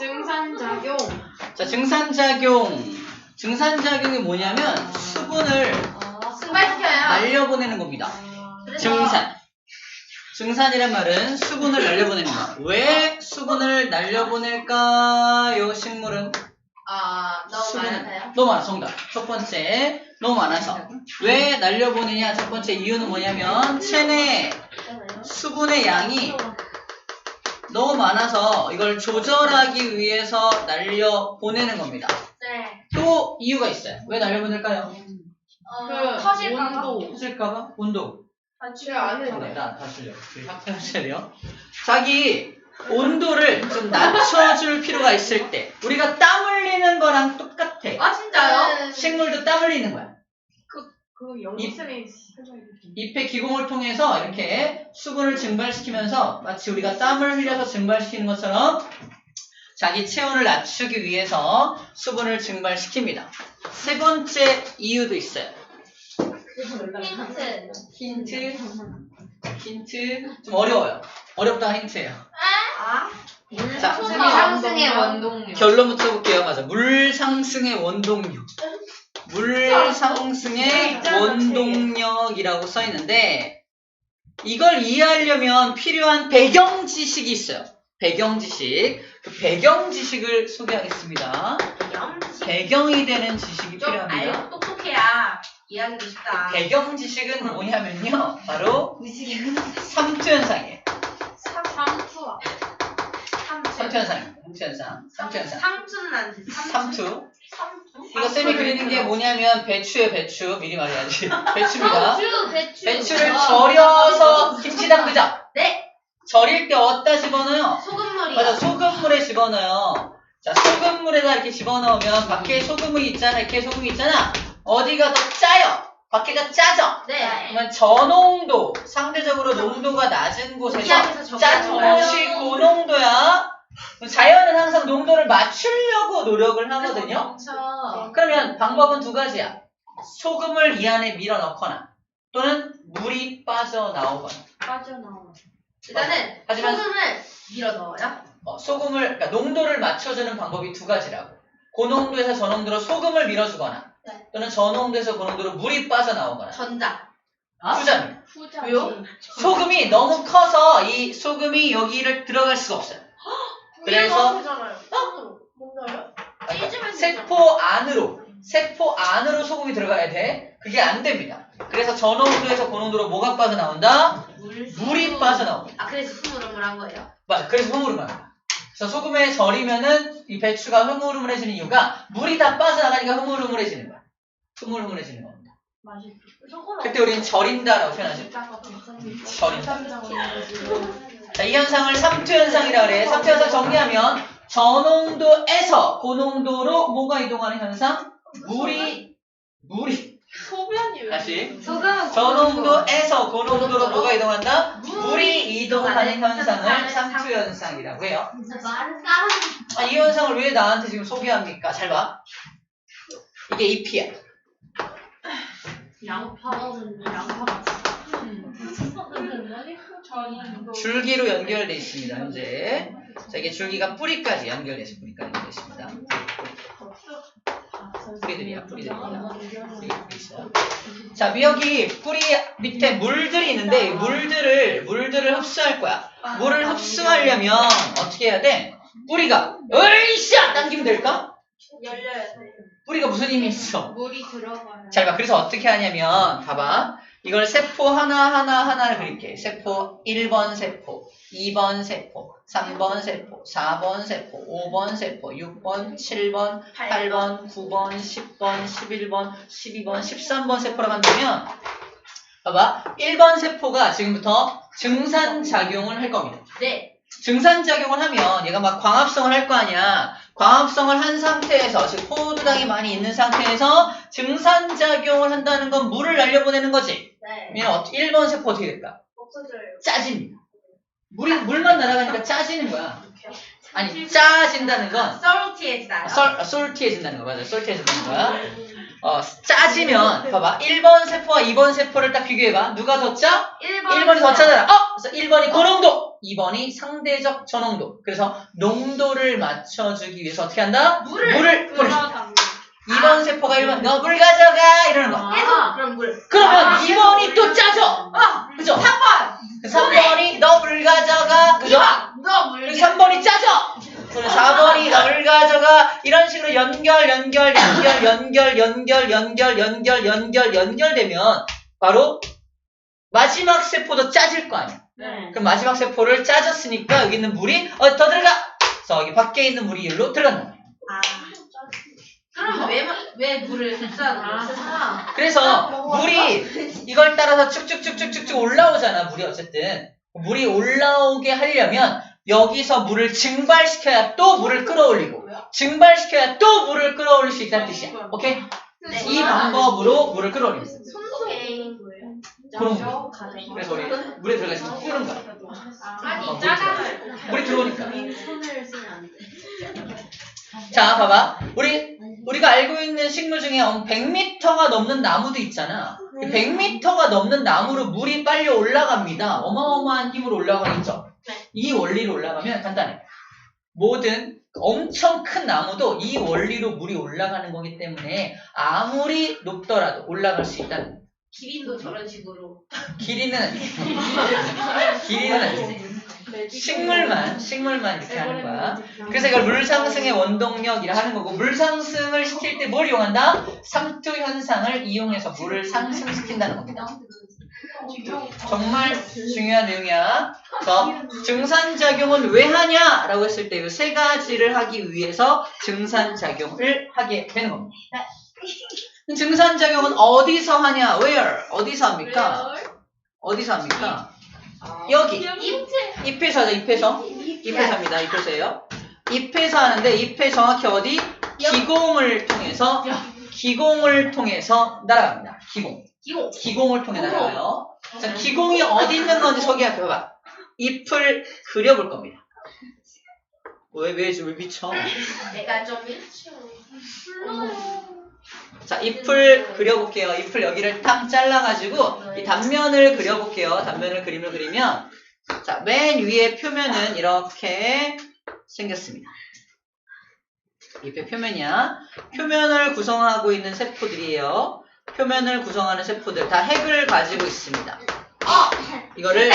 증산작용. 자, 증산작용이 뭐냐면 수분을 증발시켜요. 날려보내는 겁니다. 증산이란 말은 수분을 날려보내는 거야. 왜 수분을 날려보낼까요? 식물은 너무 많아서요? 너무 많아. 정답. 첫 번째, 너무 많아서. 왜 날려보내냐? 첫 번째 이유는 뭐냐면 체내 수분의 양이 너무 많아서 이걸 조절하기 위해서 날려보내는 겁니다. 네. 또 이유가 있어요. 왜 날려보낼까요? 터질까봐. 터질까봐? 온도. 제가 안 해요. 나 다시요. 하셔야 돼요. 자기 온도를 좀 낮춰줄 필요가 있을 때 우리가 땀 흘리는 거랑 똑같아. 진짜요? 식물도 땀 흘리는 거야. 그 영희쌤이 설명해 주신. 잎의 기공을 통해서 이렇게 수분을 증발시키면서 마치 우리가 땀을 흘려서 증발시키는 것처럼 자기 체온을 낮추기 위해서 수분을 증발시킵니다. 세 번째 이유도 있어요. 힌트 좀 어려워요. 어렵다 힌트예요. 자, 물 상승의 원동력. 결론부터 볼게요. 맞아. 물 상승의 원동력. 물 상승의 원동력이라고 써 있는데 이걸 이해하려면 필요한 배경 지식이 있어요. 배경 지식. 그 배경 지식을 소개하겠습니다. 배경이 되는 지식이 필요합니다. 똑똑해야 이해하기도 쉽다. 배경 지식은 뭐냐면요. 바로 삼투 현상이에요. 삼투 현상. 상투는 안 돼. 삼투. 이거 쌤이 그리는 게 뭐냐면 배추예요, 배추. 미리 말해야지. 배추입니다. 배추를 절여서 김치 담그죠? 네. 절일 때 어디다 집어넣어요? 소금물이요. 맞아, 소금물에 집어넣어요. 자, 소금물에다 이렇게 집어넣으면 밖에 소금이 있잖아, 이렇게 소금이 있잖아. 어디가 더 짜요? 밖에가 짜죠? 네. 그러면 저농도, 상대적으로 농도가 낮은 곳에서 이하에서 짠 적어요. 곳이 고농도야. 자연은 항상 농도를 맞추려고 노력을 하거든요. 그러면 방법은 두 가지야. 소금을 이 안에 밀어 넣거나 또는 물이 빠져나오거나. 일단은 하지만 소금을 밀어 넣어요. 그러니까 농도를 맞춰주는 방법이 두 가지라고. 고농도에서 저농도로 소금을 밀어주거나 네. 또는 저농도에서 고농도로 물이 빠져나오거나. 전자. 후자입니다. 왜요? 소금이 너무 커서 이 소금이 여기를 들어갈 수가 없어요. 그래서 뭔가요? 그러니까 세포 안으로 소금이 들어가야 돼. 그게 안 됩니다. 그래서 저농도에서 고농도로 뭐가 빠져나온다? 물이 빠져나옵니다. 그래서 흐물흐물한 거예요? 맞아. 그래서 흐물흐물합니다. 그래서 소금에 절이면은 이 배추가 흐물흐물해지는 이유가 물이 다 빠져나가니까 흐물흐물해지는 거야. 흐물흐물해지는 겁니다. 그때 우리는 절인다라고 표현하죠. 절인다. 자, 이 현상을 삼투 현상이라고 그래. 삼투 현상 정리하면 저농도에서 고농도로 뭐가 이동하는 현상? 물이 소변이 왜? 다시 소금은 저농도에서 고농도로 뭐가 이동한다? 물이 이동하는 이동하는 현상을 현상을 삼투 현상이라고 해요. 말은 따라. 이 현상을 왜 나한테 지금 소개합니까? 잘 봐. 이게 잎이야. 줄기로 연결되어 있습니다. 현재. 자, 이게 줄기가 뿌리까지 연결되어 있습니다. 뿌리들이야. 자, 여기 뿌리 밑에 물들이 있는데 이 물들을 흡수할 거야. 물을 흡수하려면 어떻게 해야 돼? 뿌리가 으이샤 당기면 될까? 열려야 돼. 뿌리가 무슨 힘이 있어? 물이 들어가요. 자, 봐. 그래서 어떻게 하냐면 봐봐. 이걸 세포 하나를 그릴게. 세포 1번 세포, 2번 세포, 3번 세포, 4번 세포, 5번 세포, 6번, 7번, 8번, 9번, 10번, 11번, 12번, 13번 세포로 만들면 봐봐. 1번 세포가 지금부터 증산작용을 할 겁니다. 네. 증산작용을 하면 얘가 막 광합성을 할 거 아니야. 광합성을 한 상태에서 즉 포도당이 많이 있는 상태에서 증산작용을 한다는 건 물을 날려보내는 거지. 네. 그러면 1번 세포 어떻게 될까? 없어져요. 짜집니다. 물만 날아가니까 짜지는 거야. 아니 짜진다는 건 솔티해지나요? 솔티해진다는 거 맞아. 솔티해진다는 거야. 짜지면 봐봐. 1번 세포와 2번 세포를 딱 비교해봐. 누가 더 짜? 1번이 더 짜잖아. 그래서 1번이 고농도. 2번이 상대적 저농도. 그래서 농도를 맞춰주기 위해서 어떻게 한다? 물을 보내준다. 2번 세포가 1번 너 물 가져가 이러는 거야. 해서 그럼 물. 그러면 2번이 또 짜져. 그죠? 3번이 너 물 가져가. 그죠? 너물 3번이 짜져. 그리고 4번이 너 물 가져가. 이런 식으로 연결되면 바로 마지막 세포도 짜질 거 아니야. 네. 그럼 마지막 세포를 짜졌으니까 여기 있는 물이 더 들어가. 그래서 여기 밖에 있는 물이 여기로 들어간다. 그럼 왜 물을 흡수하는 거야? 그래서 물이 이걸 따라서 쭉쭉쭉쭉쭉 올라오잖아. 물이 어쨌든 물이 올라오게 하려면 여기서 물을 증발시켜야 또 물을 끌어올리고 증발시켜야 또 물을 끌어올릴 수 있다는 뜻이야. 오케이? 네. 이 방법으로 물을 끌어올립니다. 오케이. 그런 거. 그래서 우리 물에 들어가서 끓는 거야. 아니 짜장을. 물이 들어오니까. 손을 쓰면 안 돼. 자, 봐봐. 우리가 알고 있는 식물 중에 100m가 넘는 나무도 있잖아. 100m가 넘는 나무로 물이 빨리 올라갑니다. 어마어마한 힘으로 올라가겠죠. 이 원리로 올라가면 간단해. 모든 엄청 큰 나무도 이 원리로 물이 올라가는 거기 때문에 아무리 높더라도 올라갈 수 있다는 거야. 기린도 저런 식으로. 길이는 아니지. 길이는 아니지. 식물만 이렇게 하는 거야. 그래서 이걸 물 상승의 원동력이라 하는 거고, 물 상승을 시킬 때 뭘 이용한다? 삼투 현상을 이용해서 물을 상승시킨다는 겁니다. 정말 중요한 내용이야. 그래서 증산작용은 왜 하냐? 라고 했을 때 이 세 가지를 하기 위해서 증산작용을 하게 되는 겁니다. 증산작용은 어디서 하냐? Where? 어디서 합니까? 어디서 합니까? 여기. 잎에서 하죠. 잎에서 합니다. 잎에서예요. 잎에서 하는데 잎에 정확히 어디? 기공을 통해서 날아갑니다. 기공을 통해 날아가요. 자, 기공이 어디 있는 건지 소개할게요. 봐봐. 잎을 그려볼 겁니다. 왜 미쳐? 내가 좀 미쳐. 자, 잎을 그려볼게요. 잎을 여기를 탕 잘라가지고 이 단면을 그려볼게요. 단면을 그림을 그리면 자, 맨 위에 표면은 이렇게 생겼습니다. 잎의 표면이야. 표면을 구성하고 있는 세포들이에요. 표면을 구성하는 세포들 다 핵을 가지고 있습니다. 이거를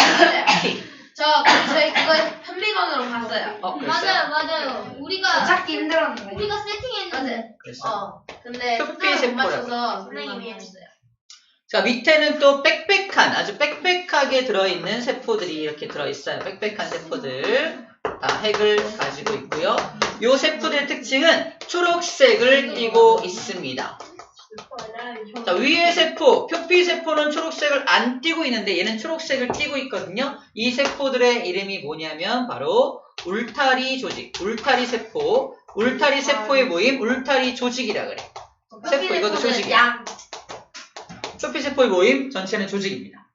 T. 저희 그거 현미건으로 봤어요. 그랬어요? 맞아요. 우리가 찾기 힘들었는데. 우리가 세팅했는데 그랬어요? 근데 표피 못 세포라고. 맞춰서 선생님이 해주세요. 자, 밑에는 또 빽빽한, 아주 빽빽하게 들어있는 세포들이 이렇게 들어있어요. 빽빽한 세포들. 다 핵을 가지고 있고요. 요 세포들의 특징은 초록색을 띠고 있습니다. 자, 위의 세포, 표피세포는 초록색을 안 띠고 있는데 얘는 초록색을 띠고 있거든요. 이 세포들의 이름이 뭐냐면 바로 울타리 조직, 울타리 세포의 모임, 울타리 조직이라 그래. 세포, 이것도 조직이야. 표피세포의 모임 전체는 조직입니다.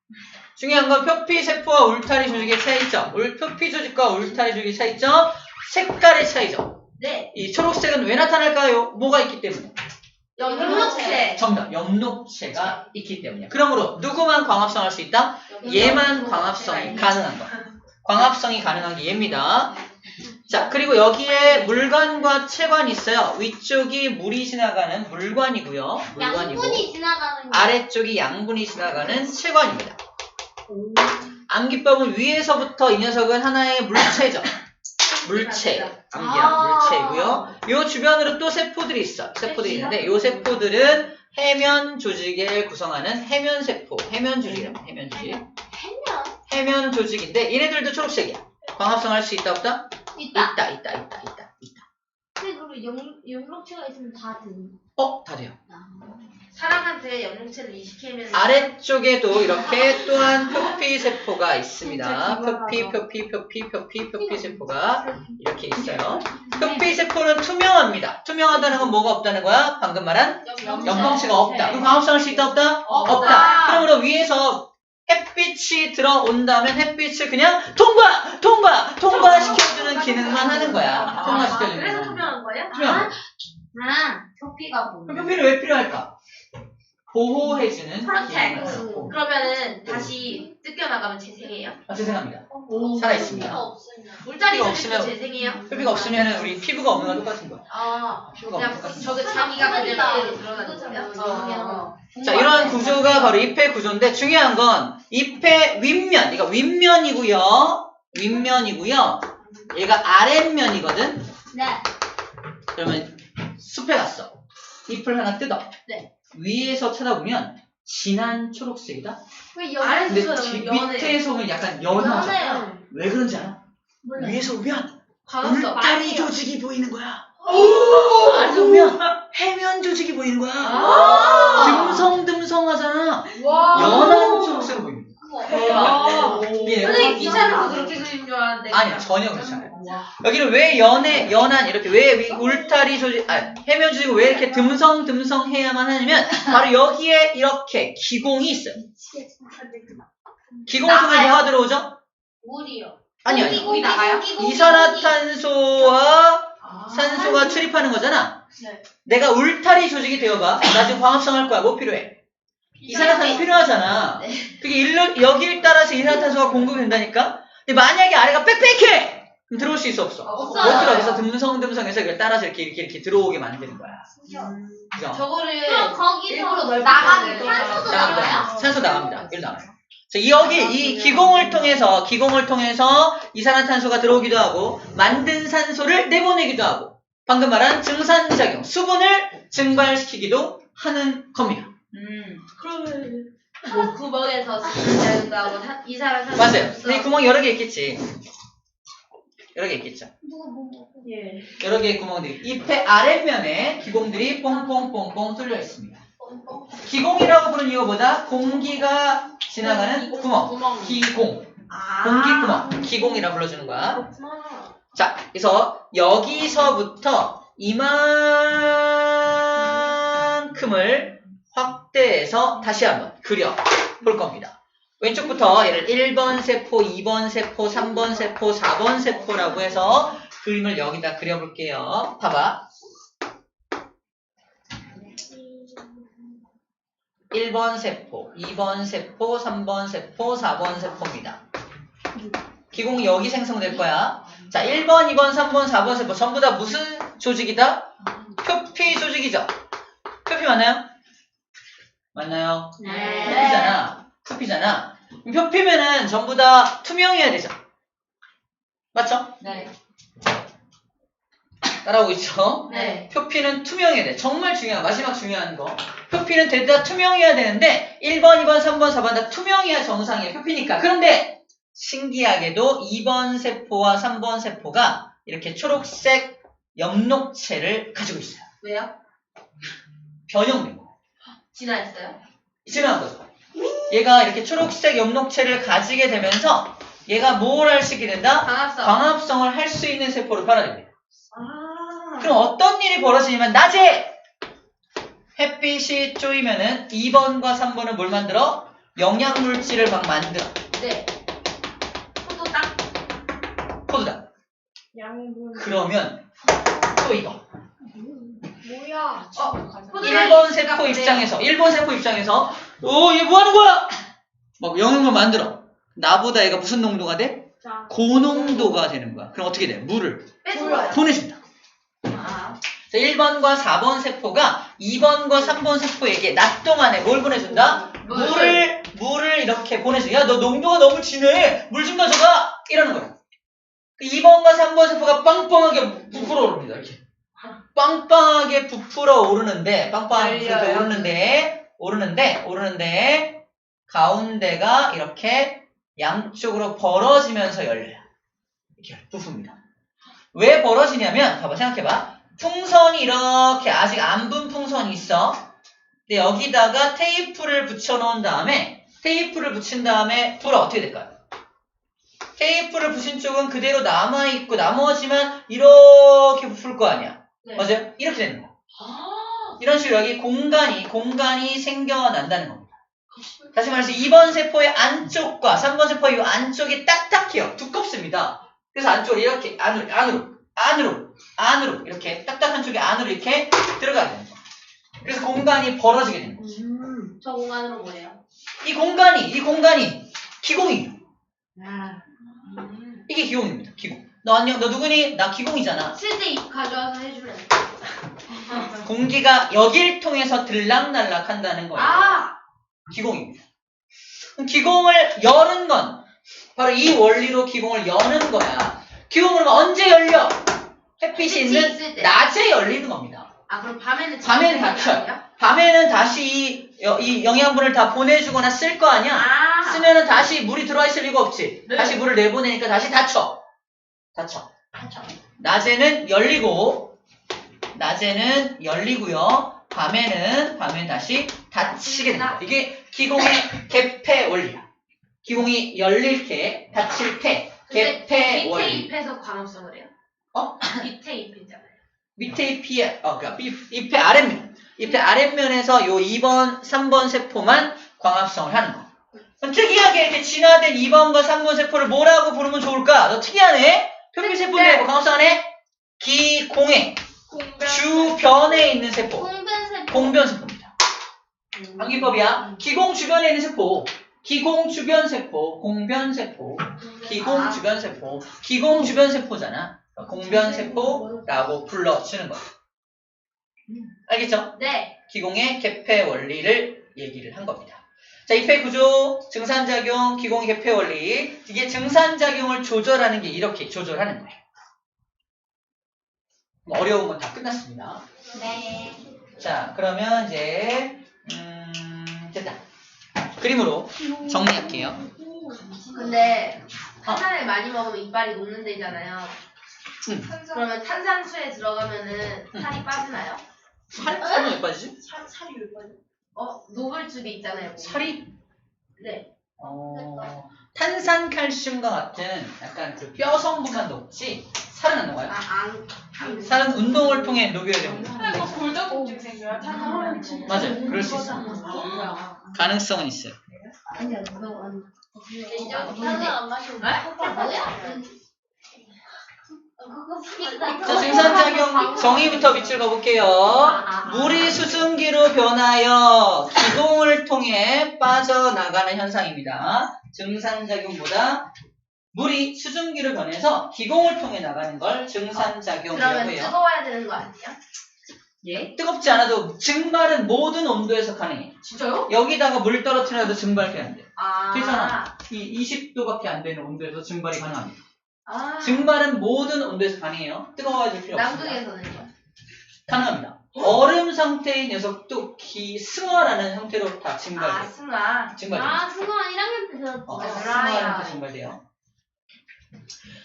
중요한 건 표피세포와 울타리 조직의 차이점. 표피 조직과 울타리 조직의 차이점. 색깔의 차이점. 네. 이 초록색은 왜 나타날까요? 뭐가 있기 때문에. 연록체. 정답. 엽록체가 있기 때문이야. 그러므로 누구만 광합성할 수 있다? 얘만 광합성이 가능한 거야. 광합성이 가능한 게 얘입니다. 자, 그리고 여기에 물관과 체관이 있어요. 위쪽이 물이 지나가는 물관이고요. 양분이 지나가는 거. 아래쪽이 양분이 지나가는 체관입니다. 암기법은 위에서부터 이 녀석은 하나의 물체죠. 물체. 암기야. 물체이고요. 요 주변으로 또 세포들이 있어. 세포들이 있는데 요 세포들은 해면 조직을 구성하는 해면세포. 해면조직이랍니다. 해면 조직인데 얘네들도 초록색이야. 광합성할 수 있다 없다? 있다. 있다. 근데 그리고 연록체가 있으면 다 되는. 다 돼요. 사람한테 연록체를 이식하면 아래쪽에도 이렇게 또한 표피세포가 있습니다. 표피세포가 이렇게 있어요. 표피세포는 투명합니다. 투명하다는 건 뭐가 없다는 거야? 방금 말한 연방체가 없다. 그럼 광합성할 수 있다 없다? 없다. 그러므로 위에서 햇빛이 들어온다면 햇빛을 그냥 통과시켜주는 기능만 하는 거야. 통과시켜주는 그래서 기능. 투명한 거예요? 투명. 표피가 뭐? 그럼 표피는 왜 필요할까? 보호해주는 프로텍트. 기능을 갖고 그러면은 다시 뜯겨나가면 재생해요? 재생합니다. 살아있습니다. 물다리 피부가 조직도 없으면- 재생해요? 표피가 없으면 우리 피부가 없는 거랑 똑같은 거야. 아, 피부가 그냥 없는 거야. 저게 자기가 그대로 드러나는 거예요? 자, 이런 구조가 바로 잎의 구조인데 중요한 건 잎의 윗면, 이거 윗면이고요. 윗면이고요. 얘가 아랫면이거든. 네. 그러면 숲에 갔어. 잎을 하나 뜯어. 네. 위에서 쳐다보면 진한 초록색이다. 왜 근데 아래에서 연해. 밑에서 보면 약간 연하죠. 연해요. 왜 그런지 알아? 몰라요. 위에서 보면 광합성. 울타리 조직이 보이는 거야. 아래서 보면 해면 조직이 보이는 거야. 듬성듬성하잖아. 연한 초록색으로 보이는 거야. 대박. 예. 선생님 기차를 그렇게 그리는 줄 알았는데. 아니요, 전혀 그렇지 않아요. 여기는 왜 연한 이렇게 왜 울타리 조직, 해면 조직을 왜 이렇게 듬성듬성해야만 하냐면 바로 여기에 이렇게 기공이 있어요. 기공 속에 뭐가 들어오죠? 물이요. 아니 아니. 물이 나가요? 이산화탄소와 산소가 출입하는 거잖아. 네. 내가 울타리 조직이 되어봐. 나 지금 광합성 할 거야. 뭐 필요해? 이산화탄소 필요하잖아. 네. 그게 여길 따라서 이산화탄소가 공급이 된다니까? 근데 만약에 아래가 빽빽해! 그럼 들어올 수 있어, 없어? 없어요. 못 들어. 그래서 듬성듬성해서 이걸 따라서 이렇게 들어오게 만드는 거야. 그죠? 저거를 그럼 거기서 일부러 넓게 나가는 만들어요. 산소도 나갑니다. 나가요? 산소 나갑니다. 여기 나와요. 자, 이 기공을 통해서 이산화탄소가 들어오기도 하고, 만든 산소를 내보내기도 하고, 방금 말한 증산작용, 수분을 증발시키기도 하는 겁니다. 그러면 뭐 구멍에서 수분자도 하고 이사람 맞아요. 근데 이 구멍이 여러 개 있겠지. 여러 개 있겠죠. 예. 여러 개의 구멍들이 잎의 아랫면에 기공들이 뽕뽕뽕뽕 뚫려 있습니다. 기공이라고 부르는 이유가 뭐다? 공기가 지나가는 구멍. 기공. 공기구멍. 기공이라 불러주는 거야. 자, 그래서 여기서부터 이만큼을 확대해서 다시 한번 그려 볼 겁니다. 왼쪽부터 얘를 1번 세포, 2번 세포, 3번 세포, 4번 세포라고 해서 그림을 여기다 그려볼게요. 봐봐. 1번 세포, 2번 세포, 3번 세포, 4번 세포입니다. 기공이 여기 생성될 거야. 자, 1번, 2번, 3번, 4번 세포 전부 다 무슨 조직이다? 표피 조직이죠. 표피 맞나요? 맞나요? 네. 표피잖아. 표피잖아. 표피면은 전부 다 투명해야 되죠. 맞죠? 네. 따라오고 있죠? 네. 표피는 투명해야 돼. 정말 중요한, 마지막 중요한 거. 표피는 대다 투명해야 되는데 1번, 2번, 3번, 4번 다 투명해야 정상이에요. 표피니까. 그런데 신기하게도 2번 세포와 3번 세포가 이렇게 초록색 엽록체를 가지고 있어요. 왜요? 변형된 거예요. 진화했어요? 지나간 거죠. 얘가 이렇게 초록색 엽록체를 가지게 되면서 얘가 뭘 할 수 있게 된다? 광합성. 광합성을 할 수 있는 세포로 변화됩니다. 아. 그럼 어떤 일이 벌어지냐면 낮에 햇빛이 쪼이면은 2번과 3번은 뭘 만들어? 영양물질을 막 만들어. 네. 포도 딱. 포도당. 양분. 그러면 또 이거. 뭐야? 포도 1번 세포 입장에서 1번 세포 입장에서 얘 뭐 하는 거야? 막 영양물 만들어. 나보다 얘가 무슨 농도가 돼? 자. 고농도가 되는 거야. 그럼 어떻게 돼? 물을 빼줘요. 보내준다. 아. 자, 1번과 4번 세포가 2번과 3번 세포에게 낮 동안에 뭘 보내준다? 물을 이렇게 보내줘. 야, 너 농도가 너무 진해. 물 좀 가져가. 이러는 거야. 2번과 3번 세포가 빵빵하게 부풀어 오릅니다. 이렇게. 빵빵하게 부풀어 오르는데, 빵빵하게 부풀어 오르는데, 가운데가 이렇게 양쪽으로 벌어지면서 열려요. 이렇게 부풉니다. 왜 벌어지냐면, 봐봐, 생각해봐. 풍선이 이렇게 아직 안 분 풍선이 있어. 근데 여기다가 테이프를 붙여놓은 다음에, 테이프를 붙인 다음에 불어 어떻게 될까요? 테이프를 붙인 쪽은 그대로 남아있고, 나머지만 이렇게 부풀 거 아니야. 네. 맞아요? 이렇게 되는 거야. 이런 식으로 여기 공간이 생겨난다는 겁니다. 다시 말해서 2번 세포의 안쪽과 3번 세포의 이 안쪽이 딱딱해요. 두껍습니다. 그래서 안쪽으로 이렇게 안으로 이렇게 딱딱한 쪽이 안으로 이렇게 들어가게 되는 거예요. 그래서 공간이 벌어지게 되는 거죠. 저 공간으로 뭐예요? 이 공간이 기공이에요. 아. 이게 기공입니다. 기공. 너 안녕, 너 누구니? 나 기공이잖아. 쓸데 가져와서 해줄래. 공기가 여길 통해서 들락날락 한다는 거예요. 아. 기공입니다. 그럼 기공을 여는 건 바로 이 원리로 기공을 여는 거야. 기공은 언제 열려? 햇빛이 있을 있는 때. 낮에 열리는 겁니다. 아 그럼 밤에는 밤에는 닫혀요. 밤에는 다시 이 영양분을 다 보내주거나 쓸 거 아니야? 아. 쓰면은 다시 물이 들어와 있을 리가 없지. 네. 다시 물을 내보내니까 다시 닫혀. 낮에는 열리고요. 밤에는 다시 닫히게 됩니다. 이게 기공의 개폐 원리야. 기공이 열릴 테, 닫힐 테, 개폐 밑에 원리. 잎에서 광합성을 해요. 어? 밑에 잎이잖아요. 밑에 그러니까 잎의 아랫면. 잎의 아랫면에서 요 2번, 3번 세포만 광합성을 하는 거. 그럼 특이하게 이렇게 진화된 2번과 3번 세포를 뭐라고 부르면 좋을까? 너 특이하네? 평균 세포인데 뭐 광합성하네? 기공의 주변에 있는 세포. 공변세포입니다. 암기법이야. 기공 주변에 있는 세포. 기공 주변 세포, 공변 세포, 기공 주변 세포, 기공 주변 세포잖아. 공변 세포라고 불러주는 거야. 알겠죠? 네. 기공의 개폐 원리를 얘기를 한 겁니다. 자, 잎의 구조, 증산작용, 기공의 개폐 원리. 이게 증산작용을 조절하는 게 이렇게 조절하는 거예요. 어려운 건 다 끝났습니다. 네. 자, 그러면 이제 됐다. 그림으로 정리할게요. 근데 탄산을 많이 먹으면 이빨이 녹는데잖아요. 그러면 탄산수에 들어가면은 살이 빠지나요? 살이 왜 빠지지? 살이 왜 빠져? 녹을 수도 있잖아요. 살이? 네. 탄산칼슘과 같은 약간 그 뼈 성분만 녹지 살은 안 녹아요. 살은 운동을 통해 녹여야 됩니다. 이거 골다공증 생겨요. 탄산 많이 먹으면. 맞아요. 그럴 수 있어요. 가능성은 있어요. 아니야, 너 아니. 탄산 안 마시면 뭐야? 자, 증산작용 정의부터 밑줄 그어볼게요. 물이 수증기로 변하여 기공을 통해 빠져나가는 현상입니다. 증산작용보다 물이 수증기로 변해서 기공을 통해 나가는 걸 증산작용이라고 그러면 해요. 뜨거워야 되는 거 아니에요? 예? 뜨겁지 않아도 증발은 모든 온도에서 가능해. 진짜요? 여기다가 물 떨어뜨려도 증발이 안 돼. 아. 되잖아. 이 20도밖에 안 되는 온도에서 증발이 가능합니다. 아. 증발은 모든 온도에서 가능해요. 뜨거워질 필요 없습니다. 남극에서는요? 가능합니다. 얼음 상태의 녀석도 승화라는 형태로 다 아, 증발돼요. 승화. 증발돼요. 승관 1학년 때 배웠어. 승화라는 형태 증발돼요.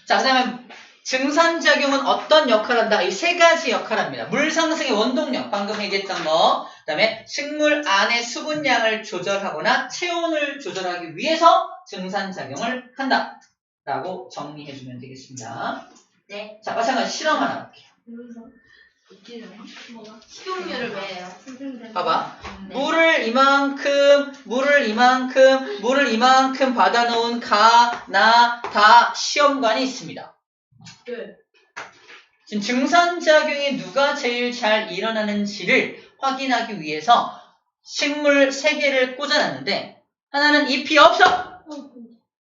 자, 그 다음에 증산작용은 어떤 역할을 한다? 이 세 가지 역할을 합니다. 물 상승의 원동력, 방금 얘기했던 거. 그 다음에 식물 안의 수분량을 조절하거나 체온을 조절하기 위해서 증산작용을 한다. 라고 정리해주면 되겠습니다. 네. 자, 마찬가지 실험 하나 볼게요. 식용유를 왜 해요? 봐봐. 물을 이만큼 받아놓은 다 시험관이 있습니다. 네. 지금 증산작용이 누가 제일 잘 일어나는지를 확인하기 위해서 식물 3개를 꽂아놨는데 하나는 잎이 없어.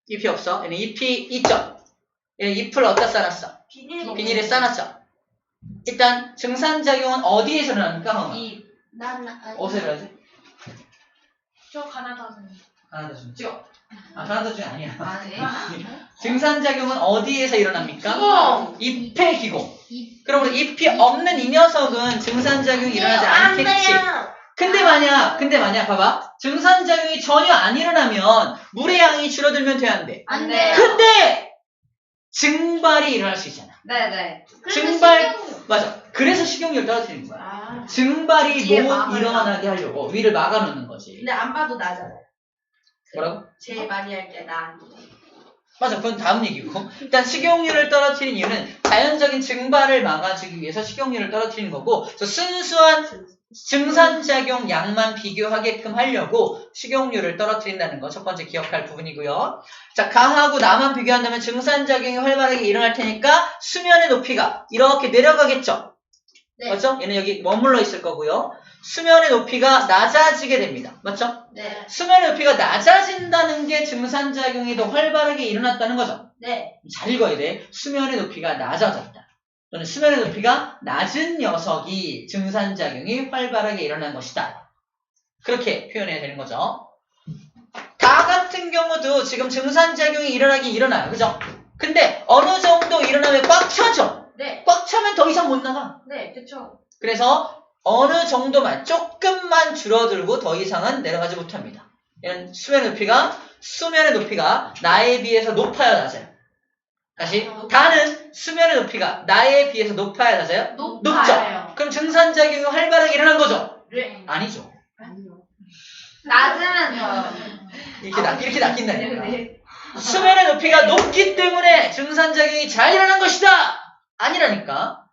잎이 없어. 얘는 잎이 있죠. 얘는 잎을 어디다 싸놨어? 비닐에 싸놨죠. 일단 증산작용은 어디에서 일어납니까? 어디서 일어나지? 저 가나다는. 가나다 중 찍어. 가나다 중이 아니야. 아, 네. 증산작용은 어디에서 일어납니까? 기공. 잎의 기공. 그러므로 잎이 없는 이 녀석은 증산작용이 일어나지 않겠지. 근데 만약 봐봐. 증산작용이 전혀 안 일어나면 물의 양이 줄어들면 돼, 안 돼? 안 돼요. 근데 증발이 일어날 수 있잖아. 네네. 맞아. 그래서 식용유를 떨어뜨리는 거야. 아. 증발이 뒤에 못 막아요. 일어나게 하려고 위를 막아놓는 거지. 근데 안 봐도 나잖아요. 뭐라고? 제일 많이 할 게 나. 맞아. 그건 다음 얘기고. 일단 식용유를 떨어뜨리는 이유는 자연적인 증발을 막아주기 위해서 식용유를 떨어뜨리는 거고, 그래서 순수한 증산작용 양만 비교하게끔 하려고 식용유를 떨어뜨린다는 거 첫 번째 기억할 부분이고요. 자, 강하고 나만 비교한다면 증산작용이 활발하게 일어날 테니까 수면의 높이가 이렇게 내려가겠죠. 네. 맞죠? 얘는 여기 머물러 있을 거고요. 수면의 높이가 낮아지게 됩니다. 맞죠? 네. 수면의 높이가 낮아진다는 게 증산작용이 더 활발하게 일어났다는 거죠. 네. 잘 읽어야 돼. 수면의 높이가 낮아졌다. 또는 수면의 높이가 낮은 녀석이 증산작용이 활발하게 일어난 것이다. 그렇게 표현해야 되는 거죠. 다 같은 경우도 지금 증산작용이 일어나긴 일어나요. 그죠? 근데 어느 정도 일어나면 꽉 차죠? 네. 꽉 차면 더 이상 못 나가. 네. 그쵸. 그래서 어느 정도만 조금만 줄어들고 더 이상은 내려가지 못합니다. 이런 수면의 높이가 나에 비해서 높아야 낮아요. 다시 다는 수면의 높이가 나에 비해서 높아야 낮아요? 높죠. 그럼 증산작용이 활발하게 일어난 거죠? 네. 아니죠. 낮으면서. 이렇게 낚인다니까. 수면의 높이가 높기 때문에 증산작용이 잘 일어난 것이다. 아니라니까.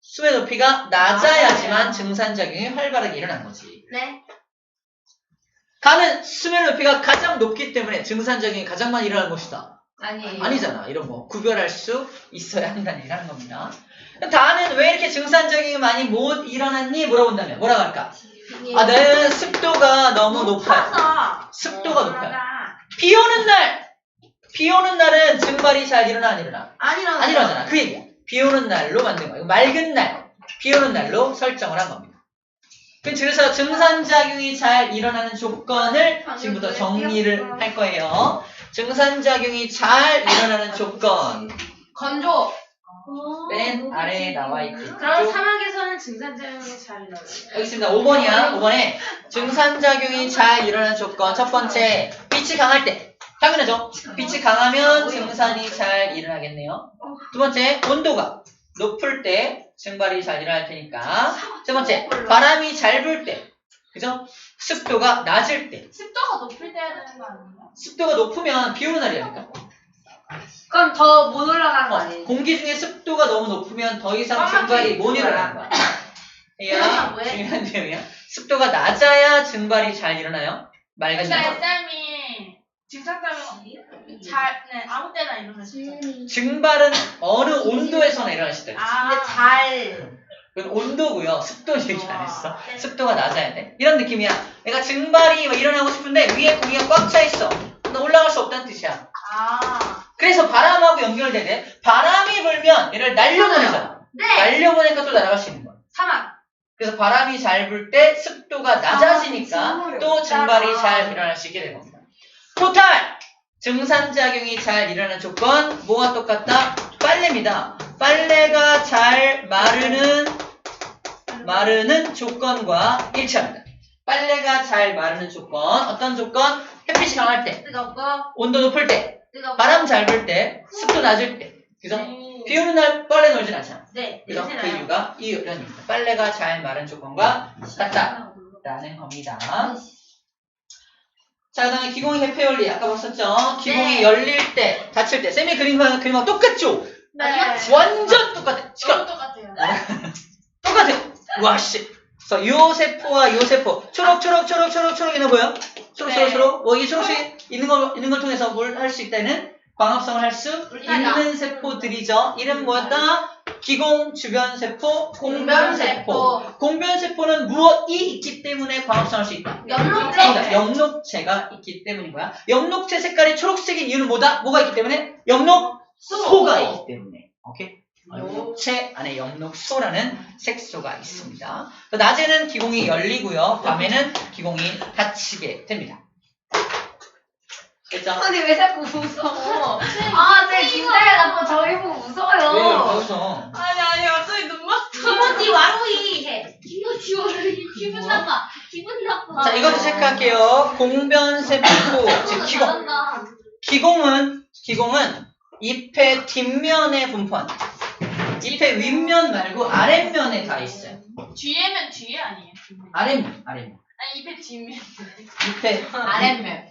수면의 높이가 낮아야지만 증산작용이 활발하게 일어난 거지. 네. 가는 수면의 높이가 가장 높기 때문에 증산작용이 가장 많이 일어나는 것이다. 아니에요. 아니잖아. 이런 거 구별할 수 있어야 한다는 얘기를 하는 겁니다. 다는 왜 이렇게 증산작용이 많이 못 일어났니? 물어본다면 뭐라고 할까? 아, 내 습도가 너무 높아요. 습도가 높아요. 비 오는 날은 증발이 잘 일어나 안 일어나? 안 일어나잖아. 그 얘기야. 비 오는 날로 만든 거예요. 맑은 날, 비 오는 날로 설정을 한 겁니다. 그래서 증산작용이 잘 일어나는 조건을 지금부터 정리를 할 거예요. 증산작용이 잘 일어나는 조건. 건조. 맨 아래에 나와 있겠죠. 그럼 사막에서는 증산작용이 잘 일어나요. 여기 있습니다. 5번이야. 5번에 증산작용이 잘 일어나는 조건. 첫 번째, 빛이 강할 때. 당연하죠. 빛이 강하면 증산이 잘 일어나겠네요. 두 번째, 온도가 높을 때 증발이 잘 일어날 테니까. 세 번째, 바람이 잘 불 때. 그죠? 습도가 낮을 때. 습도가 높을 때 해야 되는 거 아닌가? 습도가 높으면 비 오는 날이라니까. 그럼 더 못 올라가는 거 아니에요? 공기 중에 습도가 너무 높으면 더 이상 증발이 못 일어나는 거야. 이야, 왜? 중요한 내용이야. 습도가 낮아야 증발이 잘 일어나요. 맑은 근데 날. 쌤이 증산작용 잘, 네, 아무 때나 일어날 수 있어요. 증발은 어느 온도에서나 일어날 수 있다. 근데 잘. 그건 온도고요. 습도 얘기 안 했어. 습도가 낮아야 돼. 이런 느낌이야. 내가 증발이 일어나고 싶은데 위에 공기가 꽉 차 있어. 너 올라갈 수 없다는 뜻이야. 그래서 바람하고 연결돼 돼. 바람이 불면 얘를 날려보내잖아. 네. 날려보내니까 또 날아갈 수 있는 거야. 사막. 그래서 바람이 잘 불 때 습도가 낮아지니까 또 증발이 잘 일어날 수 있게 된 겁니다. 토탈! 증산작용이 잘 일어나는 조건 뭐가 똑같다? 빨래입니다. 빨래가 잘 마르는 조건과 일치합니다. 빨래가 잘 마르는 조건 어떤 조건? 햇빛이 강할 때, 뜨겁고. 온도 높을 때, 뜨겁고. 바람 잘 불 때, 습도 낮을 때. 그죠? 비 오는 날 빨래 널진 않잖아. 네. 그죠? 그 냄새나요. 이유가 이런입니다. 빨래가 잘 마른 조건과 같다라는 겁니다. 자, 그 다음에 기공의 해패 원리 아까 봤었죠? 기공이 네. 열릴 때, 닫힐 때 쌤이 그림하고 똑같죠? 네. 완전 똑같아. 시끄러. 너무 똑같아요. 똑같아. 와 씨. 그래서 요 세포와 요 세포 초록 있는 거 보여? 초록. 이 초록색 있는 걸 통해서 뭘 할 수 있다는 광합성을 할 수 있는 세포들이죠. 이름 뭐였다? 기공 주변 세포, 공변 세포. 공변 세포는 무엇이 있기 때문에 광합성할 수 있다. 연록체. 영록체가 있기 때문인 거야. 영록체 색깔이 초록색인 이유는 뭐다? 뭐가 있기 때문에? 영록소가 있기 때문에. 오케이? 영록체 안에 영록소라는 색소가 있습니다. 낮에는 기공이 열리고요. 밤에는 기공이 닫히게 됩니다. 됐죠? 아니 왜 자꾸 웃어? 네 김다혜 아빠 저희 보고 왜 웃어요. 벌써? 아니, 갑자기 눈 막. 김어지 와루이 해. 기분 나빠. 자, 이것도 체크할게요. 공변세포, 즉 기공. 기공은 잎의 뒷면에 분포한다. 잎의 윗면 말고 아랫면에 다 있어요. 뒤에면 뒤에 아니에요? 아랫면. 아니, 입에 뒷면. 잎의 아랫면.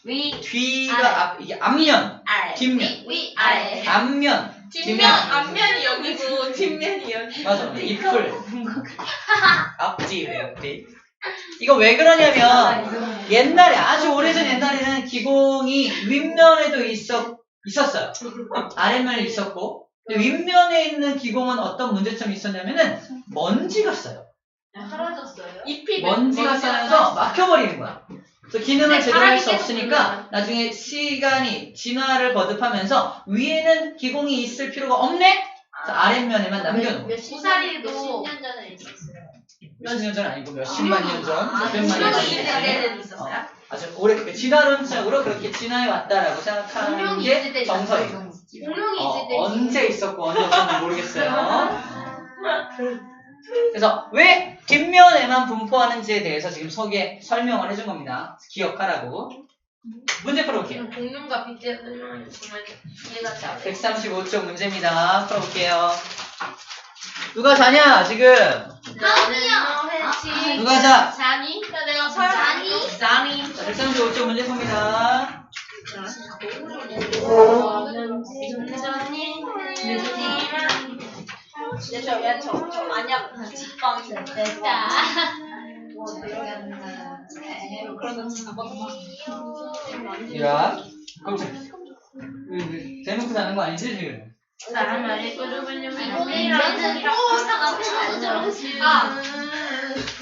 위. 뒤가 이게 앞면, 아래. 뒷면. 위 아래. 앞면. 뒷면, 앞면이 여기고 뒷면이 여기. 맞아. 잎을. 앞뒤. 이거 왜 그러냐면 옛날에 아주 오래전 옛날에는 기공이 윗면에도 있었어요. 아랫면에 있었고 근데 윗면에 있는 기공은 어떤 문제점이 있었냐면은 먼지가 써요. 사라졌어요. 잎이 먼지가 쌓여서 막혀버리는 거야. 그래서 기능을 근데 제대로 할 수 바람이 계속 없으니까 나중에 시간이 진화를 거듭하면서 위에는 기공이 있을 필요가 없네? 그래서 아랫면에만 남겨놓은 거야. 고사리도 몇십 년 전에 있었어요. 몇십 년 전 아니고 몇십만 년 전, 몇백만 년 분명히 있을 전이지. 때는 있었어요. 아주 오래 그 진화론적으로 그렇게 진화해 왔다라고 생각하는 공룡이 있을 게 때 정설이에요. 공룡이 있을 때 언제 있었고 언제 없었는지 모르겠어요. 그래서 왜 뒷면에만 분포하는지에 대해서 지금 소개 설명을 해준 겁니다. 기억하라고. 문제 풀어볼게요. 공룡과 빛의 설명을 정말 이해가 자, 잘 돼. 135쪽 문제입니다. 풀어볼게요. 누가 자냐 지금? 나는 해치. 누가 자? 자니? 내가 자니? 자니. 자, 135쪽 문제 풉니다. 전전이 저 아니야. 직방 됐다. 유라. 그럼 대놓고 자는 거 아니지 지금? 사람을 꾸르블려 이거는 또 사과처럼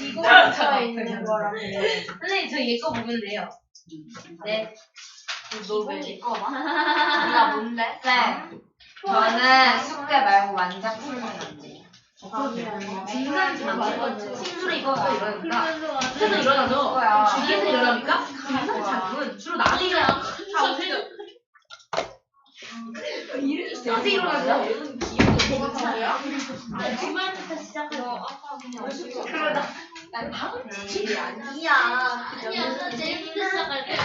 이거 쳐 있는 거라고. 선생님 저 얘 거 보면 돼요. 네. 노벨 거 봐. 나 뭔데? 네. 저는 숙제 말고 완전 풀면 안 돼요. 중간 장은 친구를 이거가 이러니까 그러면서 세상 일어나죠. 그거야. 주기에서 일어납니까? 중간 장은 주로 낮에 일어나. 낮에 일어나죠. 주말부터 시작해서 그러다 난 다음 주 아니야. 아니야 나 내일부터 시작할 거야.